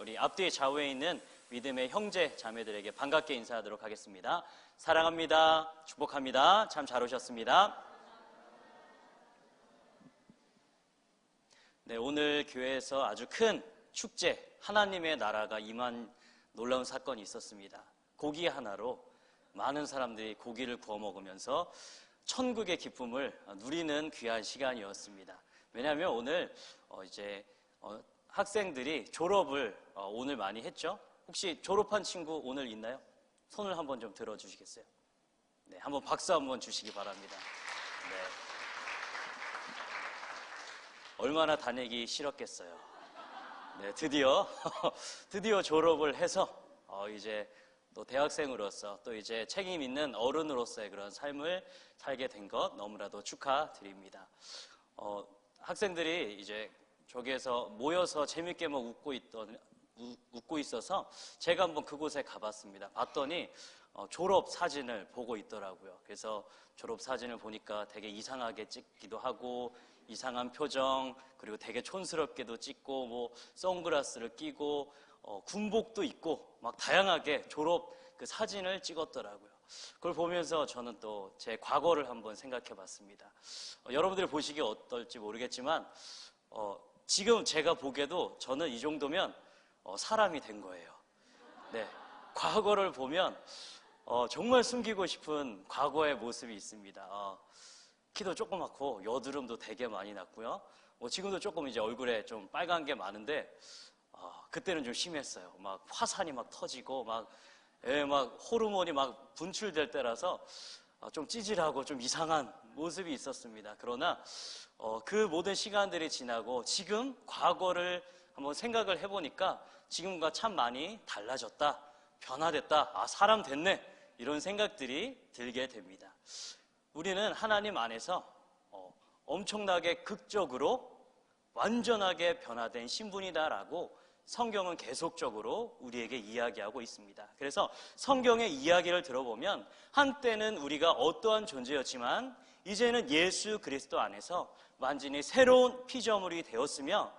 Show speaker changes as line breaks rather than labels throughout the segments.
우리 앞뒤 좌우에 있는 믿음의 형제 자매들에게 반갑게 인사하도록 하겠습니다. 사랑합니다. 축복합니다. 참 잘 오셨습니다. 네, 오늘 교회에서 아주 큰 축제, 하나님의 나라가 임한 놀라운 사건이 있었습니다. 고기 하나로 많은 사람들이 고기를 구워 먹으면서 천국의 기쁨을 누리는 귀한 시간이었습니다. 왜냐하면 오늘 학생들이 졸업을 오늘 많이 했죠. 혹시 졸업한 친구 오늘 있나요? 손을 한번 좀 들어주시겠어요? 네, 한번 박수 한번 주시기 바랍니다. 네. 얼마나 다니기 싫었겠어요. 네, 드디어 졸업을 해서 이제 또 대학생으로서 또 이제 책임 있는 어른으로서의 그런 삶을 살게 된 것 너무나도 축하드립니다. 학생들이 이제 저기에서 모여서 재밌게 막 웃고 있어서 제가 한번 그곳에 가봤습니다. 봤더니 졸업 사진을 보고 있더라고요. 그래서 졸업 사진을 보니까 되게 이상하게 찍기도 하고 이상한 표정, 그리고 되게 촌스럽게도 찍고 뭐 선글라스를 끼고 군복도 입고 막 다양하게 졸업 그 사진을 찍었더라고요. 그걸 보면서 저는 또 제 과거를 한번 생각해 봤습니다. 여러분들이 보시기에 어떨지 모르겠지만 지금 제가 보기에도 저는 이 정도면 사람이 된 거예요. 네, 과거를 보면 정말 숨기고 싶은 과거의 모습이 있습니다. 키도 조그맣고 여드름도 되게 많이 났고요. 지금도 조금 이제 얼굴에 좀 빨간 게 많은데 그때는 좀 심했어요. 막 화산이 막 터지고 막 호르몬이 막 분출될 때라서 좀 찌질하고 좀 이상한 모습이 있었습니다. 그러나 그 모든 시간들이 지나고 지금 과거를 한번 생각을 해보니까 지금과 참 많이 달라졌다, 변화됐다, 사람 됐네, 이런 생각들이 들게 됩니다. 우리는 하나님 안에서 엄청나게 극적으로 완전하게 변화된 신분이다라고 성경은 계속적으로 우리에게 이야기하고 있습니다. 그래서 성경의 이야기를 들어보면 한때는 우리가 어떠한 존재였지만 이제는 예수 그리스도 안에서 완전히 새로운 피조물이 되었으며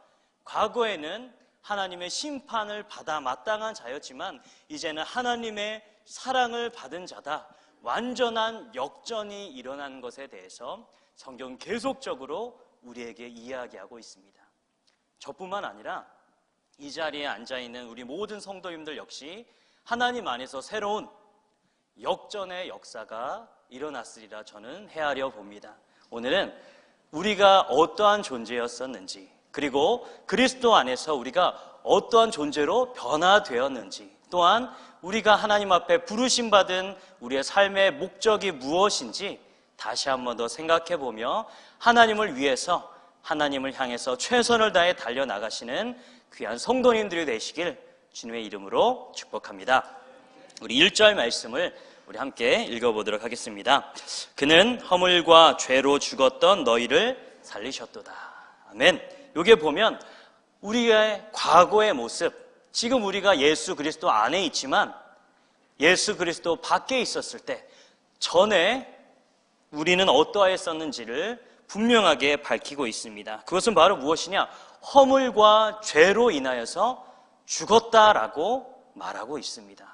과거에는 하나님의 심판을 받아 마땅한 자였지만 이제는 하나님의 사랑을 받은 자다, 완전한 역전이 일어난 것에 대해서 성경은 계속적으로 우리에게 이야기하고 있습니다. 저뿐만 아니라 이 자리에 앉아있는 우리 모든 성도님들 역시 하나님 안에서 새로운 역전의 역사가 일어났으리라 저는 헤아려 봅니다. 오늘은 우리가 어떠한 존재였었는지, 그리고 그리스도 안에서 우리가 어떠한 존재로 변화되었는지, 또한 우리가 하나님 앞에 부르심받은 우리의 삶의 목적이 무엇인지 다시 한 번 더 생각해보며 하나님을 위해서, 하나님을 향해서 최선을 다해 달려나가시는 귀한 성도님들이 되시길 주님의 이름으로 축복합니다. 우리 1절 말씀을 우리 함께 읽어보도록 하겠습니다. 그는 허물과 죄로 죽었던 너희를 살리셨도다. 아멘. 여기에 보면 우리의 과거의 모습, 지금 우리가 예수 그리스도 안에 있지만 예수 그리스도 밖에 있었을 때 전에 우리는 어떠했었는지를 분명하게 밝히고 있습니다. 그것은 바로 무엇이냐? 허물과 죄로 인하여서 죽었다라고 말하고 있습니다.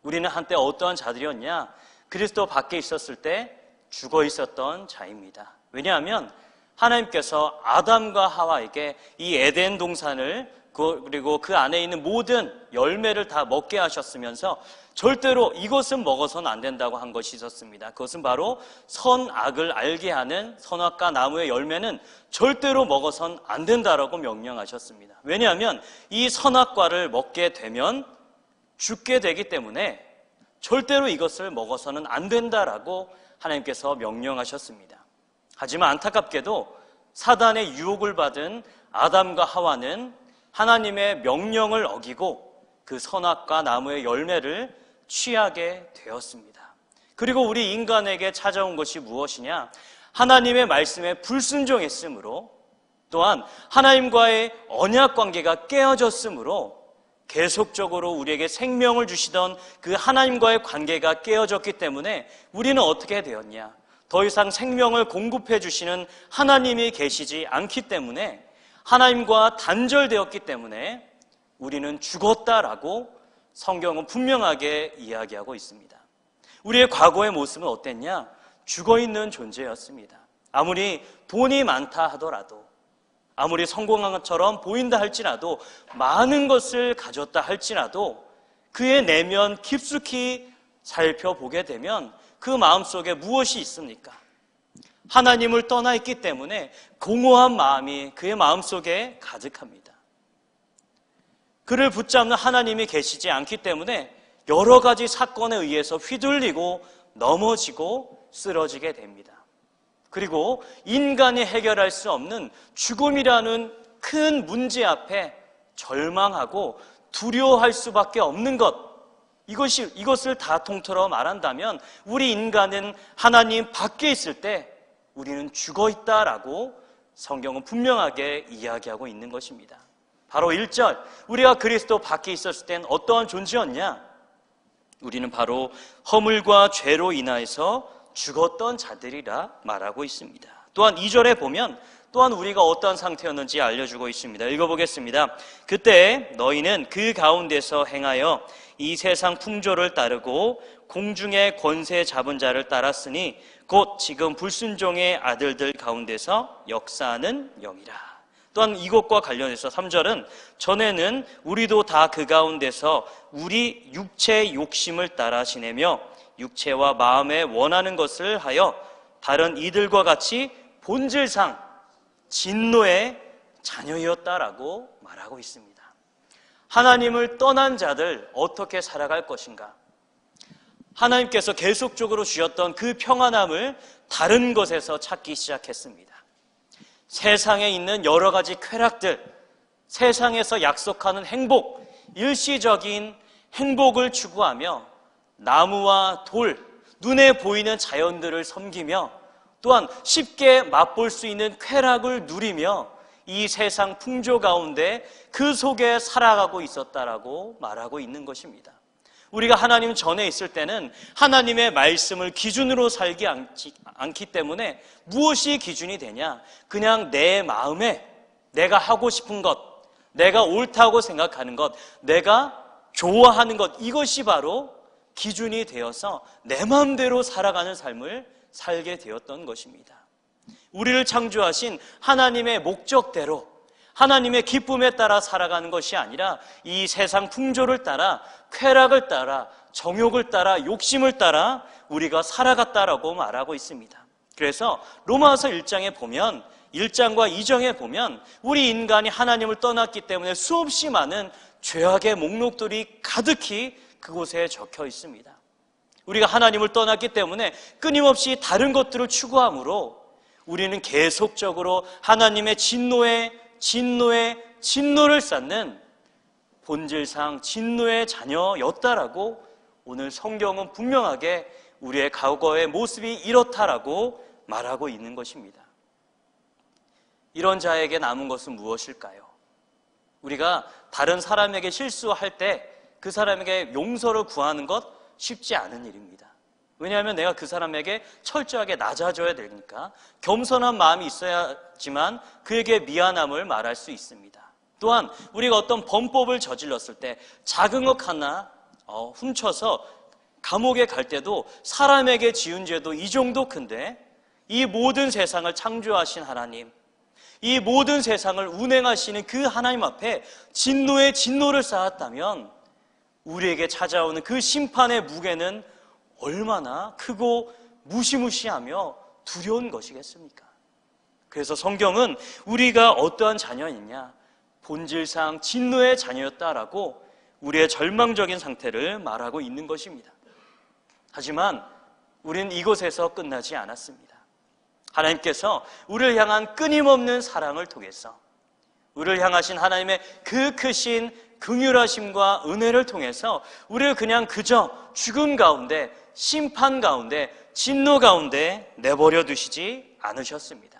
우리는 한때 어떠한 자들이었냐? 그리스도 밖에 있었을 때 죽어 있었던 자입니다. 왜냐하면 하나님께서 아담과 하와에게 이 에덴 동산을 그리고 그 안에 있는 모든 열매를 다 먹게 하셨으면서 절대로 이것은 먹어서는 안 된다고 한 것이 있었습니다. 그것은 바로 선악을 알게 하는 선악과 나무의 열매는 절대로 먹어서는 안 된다라고 명령하셨습니다. 왜냐하면 이 선악과를 먹게 되면 죽게 되기 때문에 절대로 이것을 먹어서는 안 된다라고 하나님께서 명령하셨습니다. 하지만 안타깝게도 사단의 유혹을 받은 아담과 하와는 하나님의 명령을 어기고 그 선악과 나무의 열매를 취하게 되었습니다. 그리고 우리 인간에게 찾아온 것이 무엇이냐? 하나님의 말씀에 불순종했으므로, 또한 하나님과의 언약 관계가 깨어졌으므로 계속적으로 우리에게 생명을 주시던 그 하나님과의 관계가 깨어졌기 때문에 우리는 어떻게 되었냐? 더 이상 생명을 공급해 주시는 하나님이 계시지 않기 때문에, 하나님과 단절되었기 때문에 우리는 죽었다라고 성경은 분명하게 이야기하고 있습니다. 우리의 과거의 모습은 어땠냐? 죽어있는 존재였습니다. 아무리 돈이 많다 하더라도, 아무리 성공한 것처럼 보인다 할지라도, 많은 것을 가졌다 할지라도 그의 내면 깊숙이 살펴보게 되면 그 마음속에 무엇이 있습니까? 하나님을 떠나 있기 때문에 공허한 마음이 그의 마음속에 가득합니다. 그를 붙잡는 하나님이 계시지 않기 때문에 여러 가지 사건에 의해서 휘둘리고 넘어지고 쓰러지게 됩니다. 그리고 인간이 해결할 수 없는 죽음이라는 큰 문제 앞에 절망하고 두려워할 수밖에 없는 것, 이것을 다 통틀어 말한다면 우리 인간은 하나님 밖에 있을 때 우리는 죽어있다라고 성경은 분명하게 이야기하고 있는 것입니다. 바로 1절, 우리가 그리스도 밖에 있었을 땐 어떠한 존재였냐? 우리는 바로 허물과 죄로 인하여서 죽었던 자들이라 말하고 있습니다. 또한 2절에 보면 또한 우리가 어떠한 상태였는지 알려주고 있습니다. 읽어보겠습니다. 그때 너희는 그 가운데서 행하여 이 세상 풍조를 따르고 공중의 권세 잡은 자를 따랐으니 곧 지금 불순종의 아들들 가운데서 역사하는 영이라. 또한 이것과 관련해서 3절은 전에는 우리도 다 그 가운데서 우리 육체의 욕심을 따라 지내며 육체와 마음에 원하는 것을 하여 다른 이들과 같이 본질상 진노의 자녀였다라고 말하고 있습니다. 하나님을 떠난 자들 어떻게 살아갈 것인가? 하나님께서 계속적으로 주셨던 그 평안함을 다른 것에서 찾기 시작했습니다. 세상에 있는 여러 가지 쾌락들, 세상에서 약속하는 행복, 일시적인 행복을 추구하며 나무와 돌, 눈에 보이는 자연들을 섬기며 또한 쉽게 맛볼 수 있는 쾌락을 누리며 이 세상 풍조 가운데 그 속에 살아가고 있었다라고 말하고 있는 것입니다. 우리가 하나님 전에 있을 때는 하나님의 말씀을 기준으로 살지 않기 때문에 무엇이 기준이 되냐? 그냥 내 마음에 내가 하고 싶은 것, 내가 옳다고 생각하는 것, 내가 좋아하는 것, 이것이 바로 기준이 되어서 내 마음대로 살아가는 삶을 살게 되었던 것입니다. 우리를 창조하신 하나님의 목적대로 하나님의 기쁨에 따라 살아가는 것이 아니라 이 세상 풍조를 따라 쾌락을 따라 정욕을 따라 욕심을 따라 우리가 살아갔다라고 말하고 있습니다. 그래서 로마서 1장에 보면 1장과 2장에 보면 우리 인간이 하나님을 떠났기 때문에 수없이 많은 죄악의 목록들이 가득히 그곳에 적혀 있습니다. 우리가 하나님을 떠났기 때문에 끊임없이 다른 것들을 추구함으로 우리는 계속적으로 하나님의 진노를 쌓는 본질상 진노의 자녀였다라고 오늘 성경은 분명하게 우리의 과거의 모습이 이렇다라고 말하고 있는 것입니다. 이런 자에게 남은 것은 무엇일까요? 우리가 다른 사람에게 실수할 때 그 사람에게 용서를 구하는 것 쉽지 않은 일입니다. 왜냐하면 내가 그 사람에게 철저하게 낮아져야 되니까 겸손한 마음이 있어야지만 그에게 미안함을 말할 수 있습니다. 또한 우리가 어떤 범법을 저질렀을 때 작은 것 하나 훔쳐서 감옥에 갈 때도 사람에게 지은 죄도 이 정도 큰데 이 모든 세상을 창조하신 하나님, 이 모든 세상을 운행하시는 그 하나님 앞에 진노를 쌓았다면 우리에게 찾아오는 그 심판의 무게는 얼마나 크고 무시무시하며 두려운 것이겠습니까? 그래서 성경은 우리가 어떠한 자녀이냐? 본질상 진노의 자녀였다라고 우리의 절망적인 상태를 말하고 있는 것입니다. 하지만 우리는 이곳에서 끝나지 않았습니다. 하나님께서 우리를 향한 끊임없는 사랑을 통해서 우리를 향하신 하나님의 그 크신 긍휼하심과 은혜를 통해서 우리를 그냥 그저 죽음 가운데, 심판 가운데, 진노 가운데 내버려 두시지 않으셨습니다.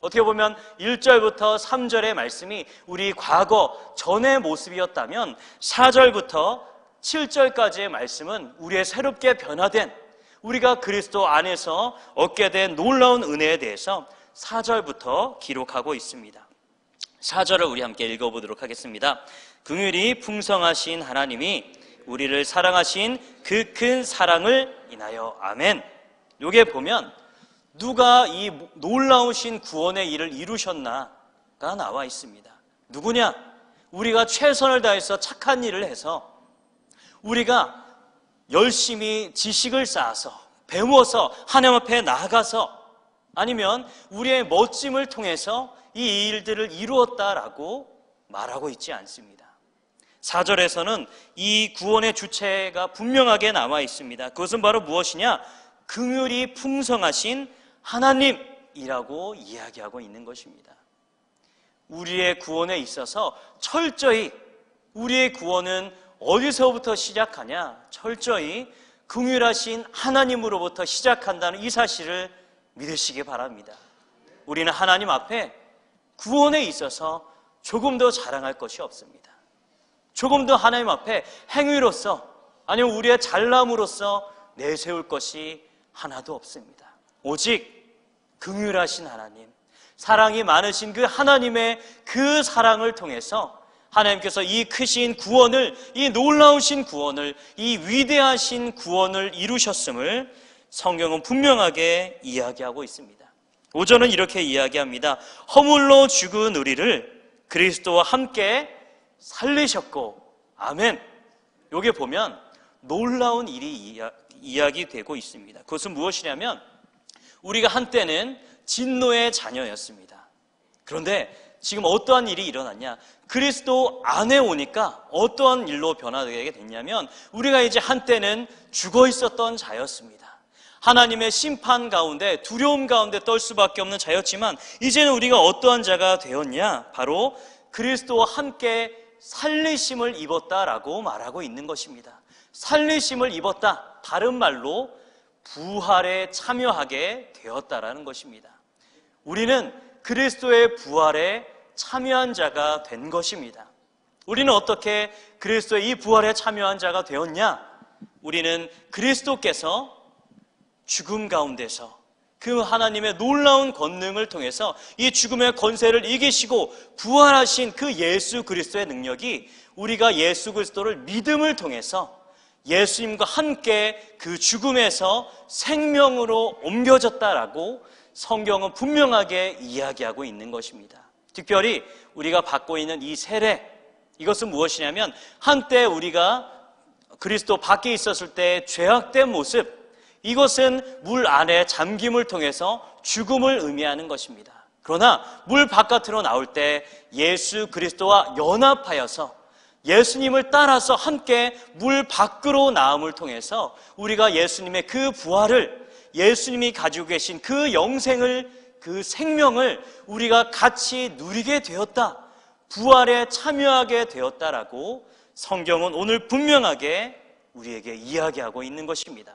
어떻게 보면 1절부터 3절의 말씀이 우리 과거 전의 모습이었다면 4절부터 7절까지의 말씀은 우리의 새롭게 변화된 우리가 그리스도 안에서 얻게 된 놀라운 은혜에 대해서 4절부터 기록하고 있습니다. 4절을 우리 함께 읽어보도록 하겠습니다. 긍휼이 풍성하신 하나님이 우리를 사랑하신 그 큰 사랑을 인하여. 아멘. 여기에 보면 누가 이 놀라우신 구원의 일을 이루셨나가 나와 있습니다. 누구냐? 우리가 최선을 다해서 착한 일을 해서, 우리가 열심히 지식을 쌓아서 배워서 하나님 앞에 나아가서, 아니면 우리의 멋짐을 통해서 이 일들을 이루었다라고 말하고 있지 않습니다. 4절에서는 이 구원의 주체가 분명하게 나와 있습니다. 그것은 바로 무엇이냐? 긍휼이 풍성하신 하나님이라고 이야기하고 있는 것입니다. 우리의 구원에 있어서 철저히, 우리의 구원은 어디서부터 시작하냐? 철저히 긍휼하신 하나님으로부터 시작한다는 이 사실을 믿으시기 바랍니다. 우리는 하나님 앞에 구원에 있어서 조금 더 자랑할 것이 없습니다. 조금 더 하나님 앞에 행위로서, 아니면 우리의 잘남으로서 내세울 것이 하나도 없습니다. 오직 긍휼하신 하나님, 사랑이 많으신 그 하나님의 그 사랑을 통해서 하나님께서 이 크신 구원을, 이 놀라우신 구원을, 이 위대하신 구원을 이루셨음을 성경은 분명하게 이야기하고 있습니다. 5절은 이렇게 이야기합니다. 허물로 죽은 우리를 그리스도와 함께 살리셨고. 아멘. 여기 보면 놀라운 일이 이야기되고 있습니다. 그것은 무엇이냐면, 우리가 한때는 진노의 자녀였습니다. 그런데 지금 어떠한 일이 일어났냐? 그리스도 안에 오니까 어떠한 일로 변화되게 됐냐면, 우리가 이제 한때는 죽어 있었던 자였습니다. 하나님의 심판 가운데, 두려움 가운데 떨 수밖에 없는 자였지만, 이제는 우리가 어떠한 자가 되었냐? 바로 그리스도와 함께 살리심을 입었다라고 말하고 있는 것입니다. 살리심을 입었다, 다른 말로 부활에 참여하게 되었다라는 것입니다. 우리는 그리스도의 부활에 참여한 자가 된 것입니다. 우리는 어떻게 그리스도의 이 부활에 참여한 자가 되었냐? 우리는 그리스도께서 죽음 가운데서 그 하나님의 놀라운 권능을 통해서 이 죽음의 권세를 이기시고 부활하신 그 예수 그리스도의 능력이, 우리가 예수 그리스도를 믿음을 통해서 예수님과 함께 그 죽음에서 생명으로 옮겨졌다라고 성경은 분명하게 이야기하고 있는 것입니다. 특별히 우리가 받고 있는 이 세례, 이것은 무엇이냐면, 한때 우리가 그리스도 밖에 있었을 때 죄악된 모습, 이것은 물 안에 잠김을 통해서 죽음을 의미하는 것입니다. 그러나 물 바깥으로 나올 때 예수 그리스도와 연합하여서 예수님을 따라서 함께 물 밖으로 나옴을 통해서 우리가 예수님의 그 부활을, 예수님이 가지고 계신 그 영생을, 그 생명을 우리가 같이 누리게 되었다, 부활에 참여하게 되었다라고 성경은 오늘 분명하게 우리에게 이야기하고 있는 것입니다.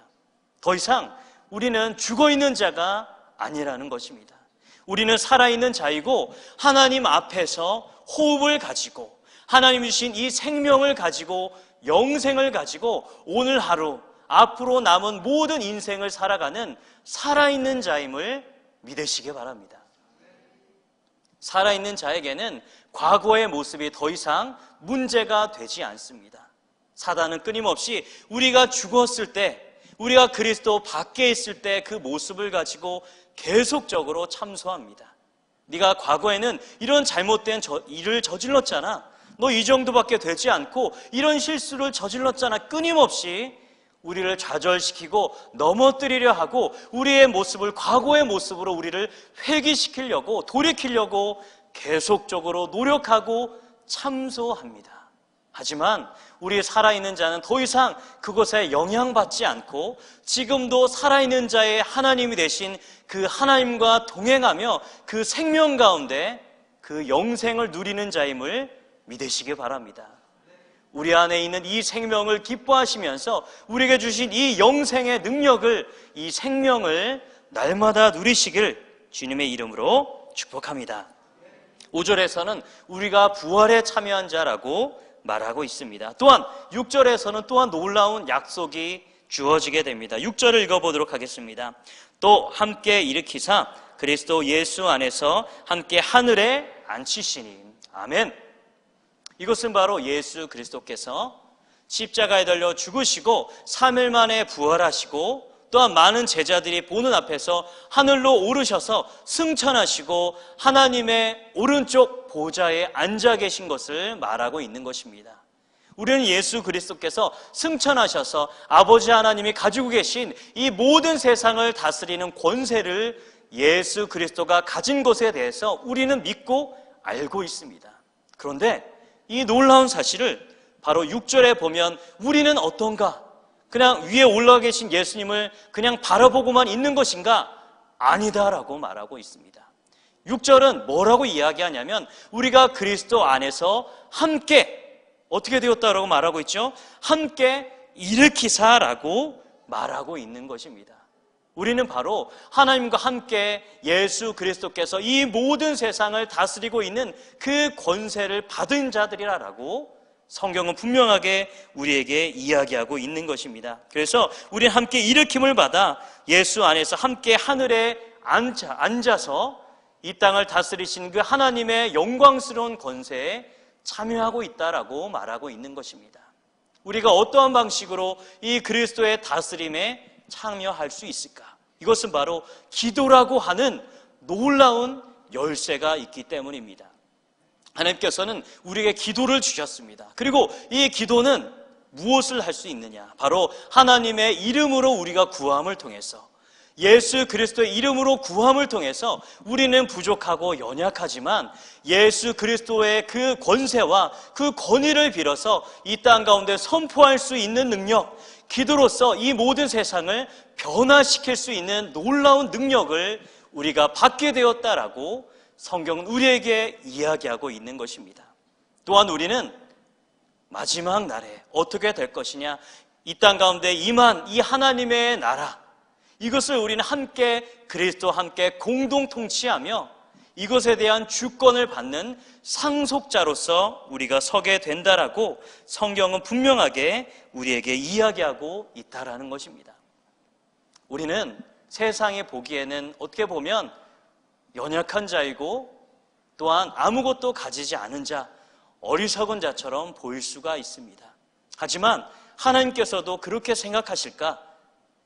더 이상 우리는 죽어있는 자가 아니라는 것입니다. 우리는 살아있는 자이고, 하나님 앞에서 호흡을 가지고, 하나님 주신 이 생명을 가지고, 영생을 가지고 오늘 하루, 앞으로 남은 모든 인생을 살아가는 살아있는 자임을 믿으시기 바랍니다. 살아있는 자에게는 과거의 모습이 더 이상 문제가 되지 않습니다. 사단은 끊임없이 우리가 죽었을 때, 우리가 그리스도 밖에 있을 때 그 모습을 가지고 계속적으로 참소합니다. 네가 과거에는 이런 잘못된 일을 저질렀잖아. 너 이 정도밖에 되지 않고 이런 실수를 저질렀잖아. 끊임없이 우리를 좌절시키고 넘어뜨리려 하고, 우리의 모습을, 과거의 모습으로 우리를 회귀시키려고, 돌이키려고 계속적으로 노력하고 참소합니다. 하지만 우리 살아있는 자는 더 이상 그것에 영향받지 않고, 지금도 살아있는 자의 하나님이 되신 그 하나님과 동행하며 그 생명 가운데 그 영생을 누리는 자임을 믿으시기 바랍니다. 우리 안에 있는 이 생명을 기뻐하시면서 우리에게 주신 이 영생의 능력을, 이 생명을 날마다 누리시길 주님의 이름으로 축복합니다. 5절에서는 우리가 부활에 참여한 자라고 말하고 있습니다. 또한 6절에서는 또한 놀라운 약속이 주어지게 됩니다. 6절을 읽어보도록 하겠습니다. 또 함께 일으키사 그리스도 예수 안에서 함께 하늘에 앉히시니. 아멘. 이것은 바로 예수 그리스도께서 십자가에 달려 죽으시고 3일 만에 부활하시고 또한 많은 제자들이 보는 앞에서 하늘로 오르셔서 승천하시고 하나님의 오른쪽 보좌에 앉아 계신 것을 말하고 있는 것입니다. 우리는 예수 그리스도께서 승천하셔서 아버지 하나님이 가지고 계신 이 모든 세상을 다스리는 권세를 예수 그리스도가 가진 것에 대해서 우리는 믿고 알고 있습니다. 그런데 이 놀라운 사실을 바로 6절에 보면 우리는 어떤가? 그냥 위에 올라가 계신 예수님을 그냥 바라보고만 있는 것인가? 아니다라고 말하고 있습니다. 6절은 뭐라고 이야기하냐면 우리가 그리스도 안에서 함께 어떻게 되었다라고 말하고 있죠? 함께 일으키사라고 말하고 있는 것입니다. 우리는 바로 하나님과 함께 예수 그리스도께서 이 모든 세상을 다스리고 있는 그 권세를 받은 자들이라고 성경은 분명하게 우리에게 이야기하고 있는 것입니다. 그래서 우리는 함께 일으킴을 받아 예수 안에서 함께 하늘에 앉아서 이 땅을 다스리신 그 하나님의 영광스러운 권세에 참여하고 있다라고 말하고 있는 것입니다. 우리가 어떠한 방식으로 이 그리스도의 다스림에 참여할 수 있을까? 이것은 바로 기도라고 하는 놀라운 열쇠가 있기 때문입니다. 하나님께서는 우리에게 기도를 주셨습니다. 그리고 이 기도는 무엇을 할 수 있느냐? 바로 하나님의 이름으로 우리가 구함을 통해서 예수 그리스도의 이름으로 구함을 통해서 우리는 부족하고 연약하지만 예수 그리스도의 그 권세와 그 권위를 빌어서 이 땅 가운데 선포할 수 있는 능력, 기도로서 이 모든 세상을 변화시킬 수 있는 놀라운 능력을 우리가 받게 되었다라고 성경은 우리에게 이야기하고 있는 것입니다. 또한 우리는 마지막 날에 어떻게 될 것이냐, 이 땅 가운데 임한 이 하나님의 나라, 이것을 우리는 함께 그리스도와 함께 공동 통치하며 이것에 대한 주권을 받는 상속자로서 우리가 서게 된다라고 성경은 분명하게 우리에게 이야기하고 있다라는 것입니다. 우리는 세상에 보기에는 어떻게 보면 연약한 자이고 또한 아무것도 가지지 않은 자, 어리석은 자처럼 보일 수가 있습니다. 하지만 하나님께서도 그렇게 생각하실까?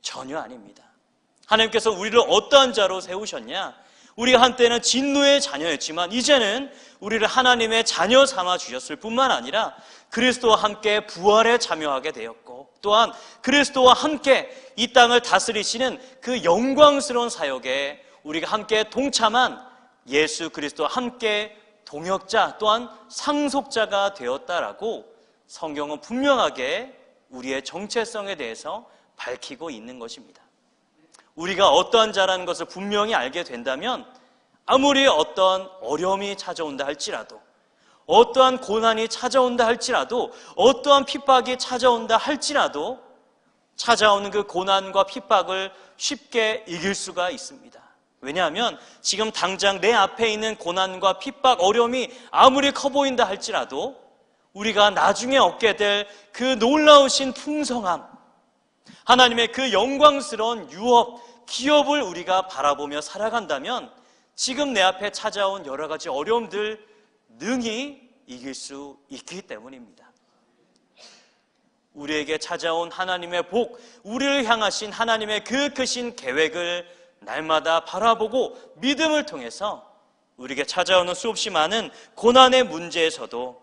전혀 아닙니다. 하나님께서 우리를 어떠한 자로 세우셨냐? 우리가 한때는 진노의 자녀였지만 이제는 우리를 하나님의 자녀 삼아 주셨을 뿐만 아니라 그리스도와 함께 부활에 참여하게 되었고 또한 그리스도와 함께 이 땅을 다스리시는 그 영광스러운 사역에 우리가 함께 동참한 예수 그리스도와 함께 동역자 또한 상속자가 되었다라고 성경은 분명하게 우리의 정체성에 대해서 밝히고 있는 것입니다. 우리가 어떠한 자라는 것을 분명히 알게 된다면 아무리 어떤 어려움이 찾아온다 할지라도 어떠한 고난이 찾아온다 할지라도 어떠한 핍박이 찾아온다 할지라도 찾아오는 그 고난과 핍박을 쉽게 이길 수가 있습니다. 왜냐하면 지금 당장 내 앞에 있는 고난과 핍박, 어려움이 아무리 커 보인다 할지라도 우리가 나중에 얻게 될 그 놀라우신 풍성함, 하나님의 그 영광스러운 유업, 기업을 우리가 바라보며 살아간다면 지금 내 앞에 찾아온 여러 가지 어려움들 능히 이길 수 있기 때문입니다. 우리에게 찾아온 하나님의 복, 우리를 향하신 하나님의 그 크신 계획을 날마다 바라보고 믿음을 통해서 우리에게 찾아오는 수없이 많은 고난의 문제에서도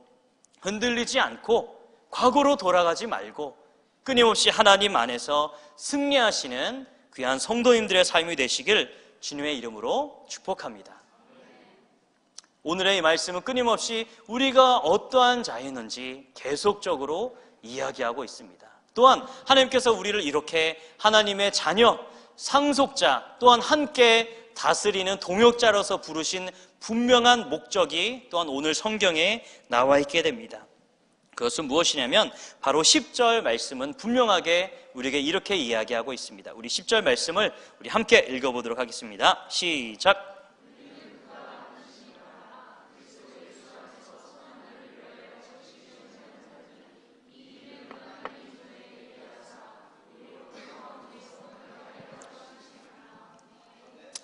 흔들리지 않고 과거로 돌아가지 말고 끊임없이 하나님 안에서 승리하시는 귀한 성도님들의 삶이 되시길 주님의 이름으로 축복합니다. 오늘의 이 말씀은 끊임없이 우리가 어떠한 자였는지 계속적으로 이야기하고 있습니다. 또한 하나님께서 우리를 이렇게 하나님의 자녀, 상속자, 또한 함께 다스리는 동역자로서 부르신 분명한 목적이 또한 오늘 성경에 나와 있게 됩니다. 그것은 무엇이냐면 바로 10절 말씀은 분명하게 우리에게 이렇게 이야기하고 있습니다. 우리 10절 말씀을 우리 함께 읽어보도록 하겠습니다. 시작!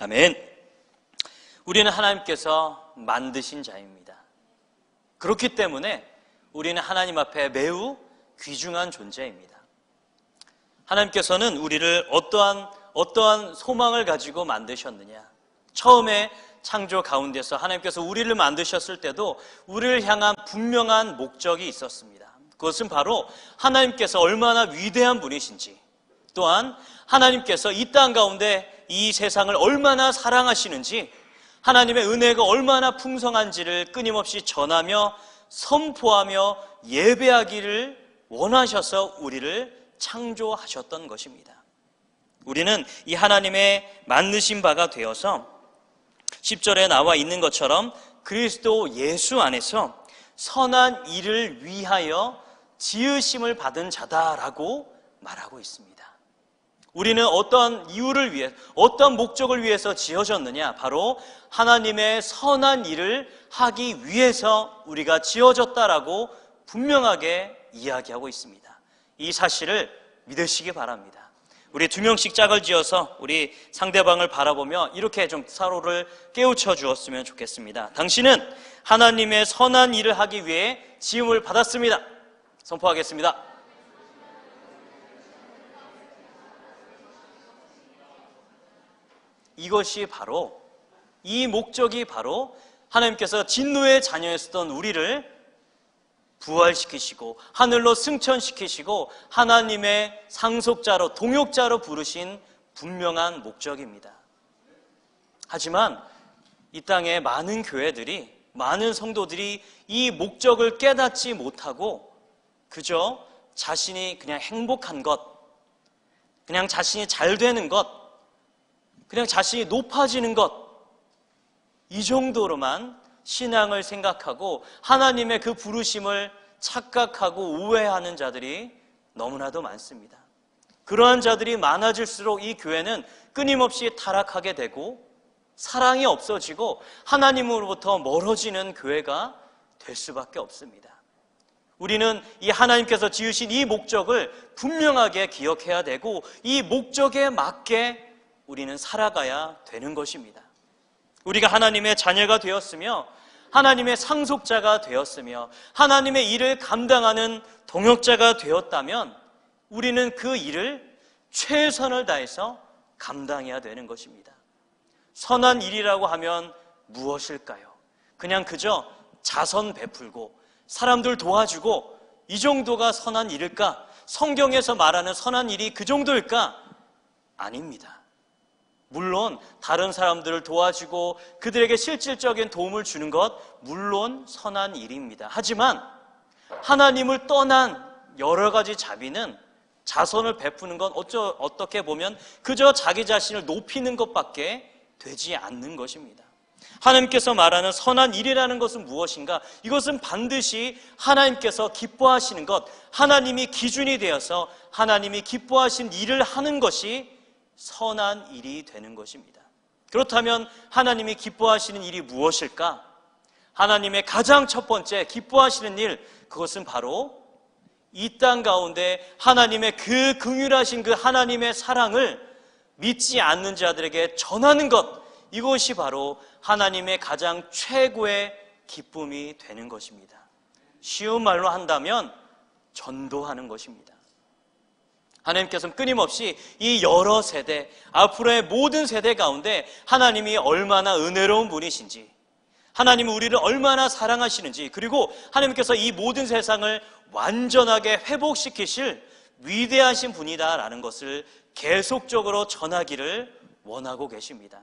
아멘. 우리는 하나님께서 만드신 자입니다. 그렇기 때문에 우리는 하나님 앞에 매우 귀중한 존재입니다. 하나님께서는 우리를 어떠한 소망을 가지고 만드셨느냐? 처음에 창조 가운데서 하나님께서 우리를 만드셨을 때도 우리를 향한 분명한 목적이 있었습니다. 그것은 바로 하나님께서 얼마나 위대한 분이신지, 또한 하나님께서 이 땅 가운데 이 세상을 얼마나 사랑하시는지, 하나님의 은혜가 얼마나 풍성한지를 끊임없이 전하며 선포하며 예배하기를 원하셔서 우리를 창조하셨던 것입니다. 우리는 이 하나님의 만드신 바가 되어서 10절에 나와 있는 것처럼 그리스도 예수 안에서 선한 일을 위하여 지으심을 받은 자다라고 말하고 있습니다. 우리는 어떤 이유를 위해, 어떤 목적을 위해서 지어졌느냐? 바로 하나님의 선한 일을 하기 위해서 우리가 지어졌다라고 분명하게 이야기하고 있습니다. 이 사실을 믿으시기 바랍니다. 우리 두 명씩 짝을 지어서 우리 상대방을 바라보며 이렇게 좀 서로를 깨우쳐 주었으면 좋겠습니다. 당신은 하나님의 선한 일을 하기 위해 지음을 받았습니다. 선포하겠습니다. 이것이 바로, 이 목적이 바로 하나님께서 진노의 자녀였던 우리를 부활시키시고 하늘로 승천시키시고 하나님의 상속자로, 동역자로 부르신 분명한 목적입니다. 하지만 이 땅에 많은 교회들이, 많은 성도들이 이 목적을 깨닫지 못하고 그저 자신이 그냥 행복한 것, 그냥 자신이 잘 되는 것, 그냥 자신이 높아지는 것, 이 정도로만 신앙을 생각하고 하나님의 그 부르심을 착각하고 오해하는 자들이 너무나도 많습니다. 그러한 자들이 많아질수록 이 교회는 끊임없이 타락하게 되고 사랑이 없어지고 하나님으로부터 멀어지는 교회가 될 수밖에 없습니다. 우리는 이 하나님께서 지으신 이 목적을 분명하게 기억해야 되고 이 목적에 맞게 우리는 살아가야 되는 것입니다. 우리가 하나님의 자녀가 되었으며 하나님의 상속자가 되었으며 하나님의 일을 감당하는 동역자가 되었다면 우리는 그 일을 최선을 다해서 감당해야 되는 것입니다. 선한 일이라고 하면 무엇일까요? 그냥 그저 자선 베풀고 사람들 도와주고 이 정도가 선한 일일까? 성경에서 말하는 선한 일이 그 정도일까? 아닙니다. 물론 다른 사람들을 도와주고 그들에게 실질적인 도움을 주는 것 물론 선한 일입니다. 하지만 하나님을 떠난 여러 가지 자비는 자선을 베푸는 건 어떻게 보면 그저 자기 자신을 높이는 것밖에 되지 않는 것입니다. 하나님께서 말하는 선한 일이라는 것은 무엇인가? 이것은 반드시 하나님께서 기뻐하시는 것, 하나님이 기준이 되어서 하나님이 기뻐하신 일을 하는 것이 선한 일이 되는 것입니다. 그렇다면 하나님이 기뻐하시는 일이 무엇일까? 하나님의 가장 첫 번째 기뻐하시는 일, 그것은 바로 이 땅 가운데 하나님의 그 긍휼하신 그 하나님의 사랑을 믿지 않는 자들에게 전하는 것, 이것이 바로 하나님의 가장 최고의 기쁨이 되는 것입니다. 쉬운 말로 한다면 전도하는 것입니다. 하나님께서는 끊임없이 이 여러 세대, 앞으로의 모든 세대 가운데 하나님이 얼마나 은혜로운 분이신지, 하나님은 우리를 얼마나 사랑하시는지, 그리고 하나님께서 이 모든 세상을 완전하게 회복시키실 위대하신 분이다라는 것을 계속적으로 전하기를 원하고 계십니다.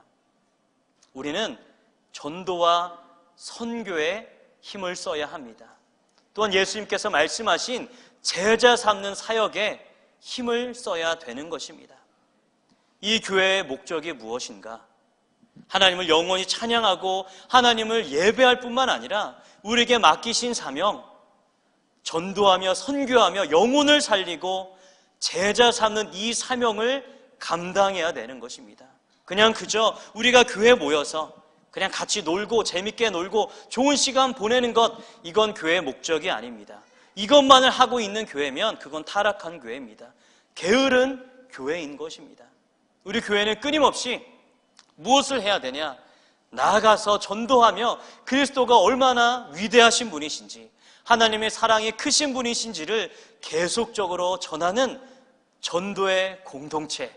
우리는 전도와 선교에 힘을 써야 합니다. 또한 예수님께서 말씀하신 제자 삼는 사역에 힘을 써야 되는 것입니다. 이 교회의 목적이 무엇인가? 하나님을 영원히 찬양하고 하나님을 예배할 뿐만 아니라 우리에게 맡기신 사명, 전도하며 선교하며 영혼을 살리고 제자 삼는 이 사명을 감당해야 되는 것입니다. 그냥 그저 우리가 교회에 모여서 그냥 같이 놀고 재밌게 놀고 좋은 시간 보내는 것, 이건 교회의 목적이 아닙니다. 이것만을 하고 있는 교회면 그건 타락한 교회입니다. 게으른 교회인 것입니다. 우리 교회는 끊임없이 무엇을 해야 되냐? 나아가서 전도하며 그리스도가 얼마나 위대하신 분이신지, 하나님의 사랑이 크신 분이신지를 계속적으로 전하는 전도의 공동체,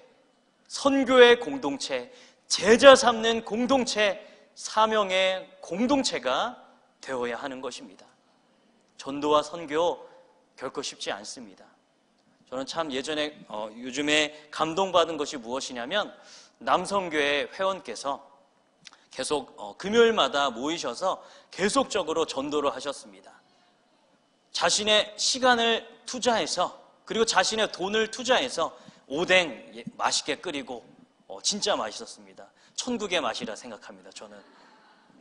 선교의 공동체, 제자 삼는 공동체, 사명의 공동체가 되어야 하는 것입니다. 전도와 선교 결코 쉽지 않습니다. 저는 참 요즘에 감동받은 것이 무엇이냐면 남성교회 회원께서 계속 금요일마다 모이셔서 계속적으로 전도를 하셨습니다. 자신의 시간을 투자해서 그리고 자신의 돈을 투자해서 오뎅 맛있게 끓이고 진짜 맛있었습니다. 천국의 맛이라 생각합니다. 저는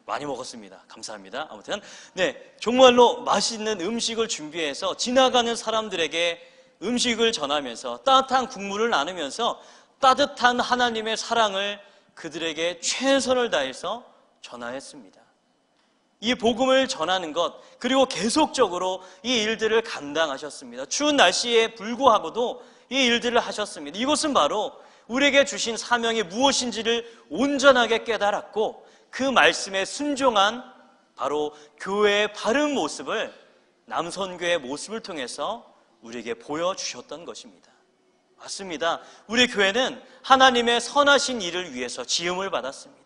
많이 먹었습니다. 감사합니다. 아무튼 정말로 맛있는 음식을 준비해서 지나가는 사람들에게 음식을 전하면서 따뜻한 국물을 나누면서 따뜻한 하나님의 사랑을 그들에게 최선을 다해서 전하였습니다. 이 복음을 전하는 것, 그리고 계속적으로 이 일들을 감당하셨습니다. 추운 날씨에 불구하고도 이 일들을 하셨습니다. 이것은 바로 우리에게 주신 사명이 무엇인지를 온전하게 깨달았고 그 말씀에 순종한 바로 교회의 바른 모습을 남선교의 모습을 통해서 우리에게 보여주셨던 것입니다. 맞습니다. 우리 교회는 하나님의 선하신 일을 위해서 지음을 받았습니다.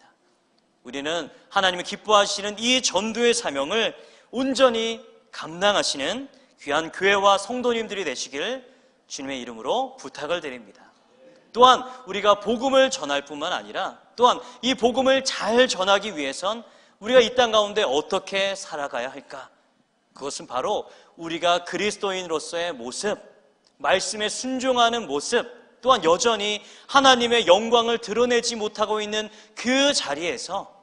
우리는 하나님이 기뻐하시는 이 전도의 사명을 온전히 감당하시는 귀한 교회와 성도님들이 되시길 주님의 이름으로 부탁을 드립니다. 또한 우리가 복음을 전할 뿐만 아니라 또한 이 복음을 잘 전하기 위해선 우리가 이 땅 가운데 어떻게 살아가야 할까? 그것은 바로 우리가 그리스도인으로서의 모습, 말씀에 순종하는 모습, 또한 여전히 하나님의 영광을 드러내지 못하고 있는 그 자리에서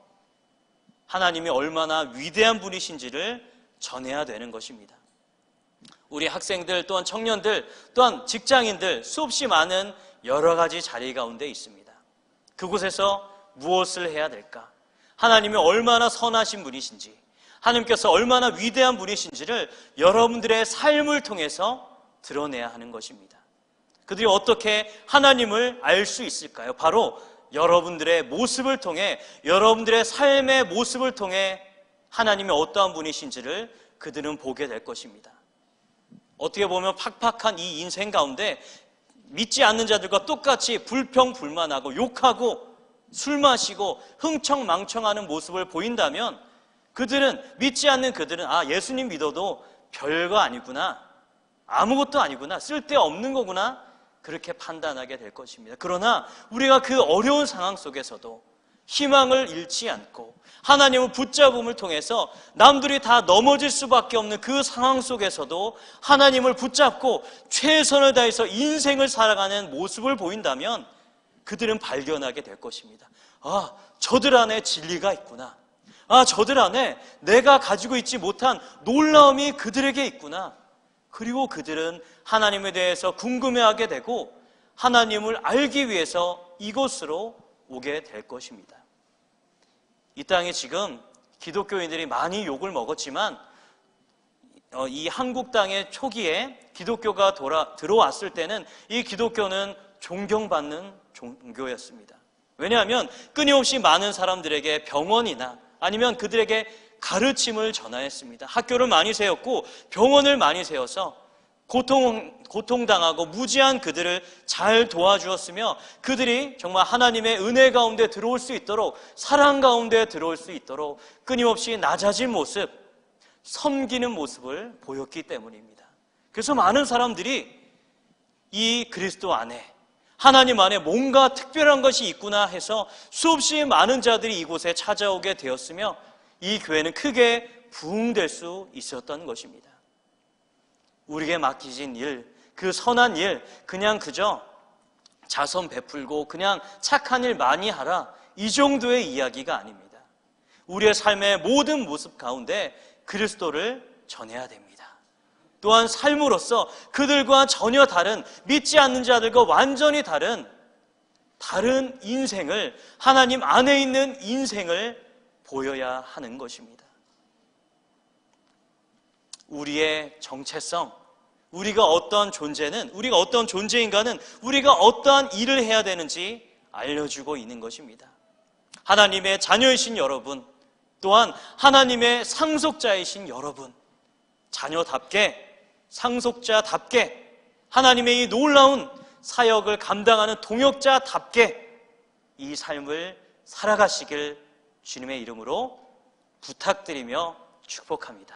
하나님이 얼마나 위대한 분이신지를 전해야 되는 것입니다. 우리 학생들 또한 청년들 또한 직장인들 수없이 많은 여러 가지 자리 가운데 있습니다. 그곳에서 무엇을 해야 될까? 하나님이 얼마나 선하신 분이신지, 하나님께서 얼마나 위대한 분이신지를 여러분들의 삶을 통해서 드러내야 하는 것입니다. 그들이 어떻게 하나님을 알 수 있을까요? 바로 여러분들의 모습을 통해, 여러분들의 삶의 모습을 통해 하나님이 어떠한 분이신지를 그들은 보게 될 것입니다. 어떻게 보면 팍팍한 이 인생 가운데 믿지 않는 자들과 똑같이 불평불만하고 욕하고 술 마시고 흥청망청하는 모습을 보인다면 믿지 않는 그들은 예수님 믿어도 별거 아니구나, 아무것도 아니구나, 쓸데없는 거구나, 그렇게 판단하게 될 것입니다. 그러나 우리가 그 어려운 상황 속에서도 희망을 잃지 않고 하나님을 붙잡음을 통해서 남들이 다 넘어질 수밖에 없는 그 상황 속에서도 하나님을 붙잡고 최선을 다해서 인생을 살아가는 모습을 보인다면 그들은 발견하게 될 것입니다. 저들 안에 진리가 있구나. 저들 안에 내가 가지고 있지 못한 놀라움이 그들에게 있구나. 그리고 그들은 하나님에 대해서 궁금해하게 되고 하나님을 알기 위해서 이곳으로 오게 될 것입니다. 이 땅에 지금 기독교인들이 많이 욕을 먹었지만 이 한국 땅의 초기에 기독교가 들어왔을 때는 이 기독교는 존경받는 종교였습니다. 왜냐하면 끊임없이 많은 사람들에게 병원이나 아니면 그들에게 가르침을 전하였습니다. 학교를 많이 세웠고 병원을 많이 세워서 고통당하고 무지한 그들을 잘 도와주었으며 그들이 정말 하나님의 은혜 가운데 들어올 수 있도록, 사랑 가운데 들어올 수 있도록 끊임없이 낮아진 모습, 섬기는 모습을 보였기 때문입니다. 그래서 많은 사람들이 이 그리스도 안에, 하나님 안에 뭔가 특별한 것이 있구나 해서 수없이 많은 자들이 이곳에 찾아오게 되었으며 이 교회는 크게 부흥될 수 있었던 것입니다. 우리에게 맡기신 일, 그 선한 일, 그냥 그저 자선 베풀고 그냥 착한 일 많이 하라, 이 정도의 이야기가 아닙니다. 우리의 삶의 모든 모습 가운데 그리스도를 전해야 됩니다. 또한 삶으로서 그들과 전혀 다른, 믿지 않는 자들과 완전히 다른 인생을, 하나님 안에 있는 인생을 보여야 하는 것입니다. 우리의 정체성, 우리가 어떠한 존재는, 우리가 어떤 존재인가는 우리가 어떠한 일을 해야 되는지 알려주고 있는 것입니다. 하나님의 자녀이신 여러분, 또한 하나님의 상속자이신 여러분, 자녀답게, 상속자답게, 하나님의 이 놀라운 사역을 감당하는 동역자답게 이 삶을 살아가시길 주님의 이름으로 부탁드리며 축복합니다.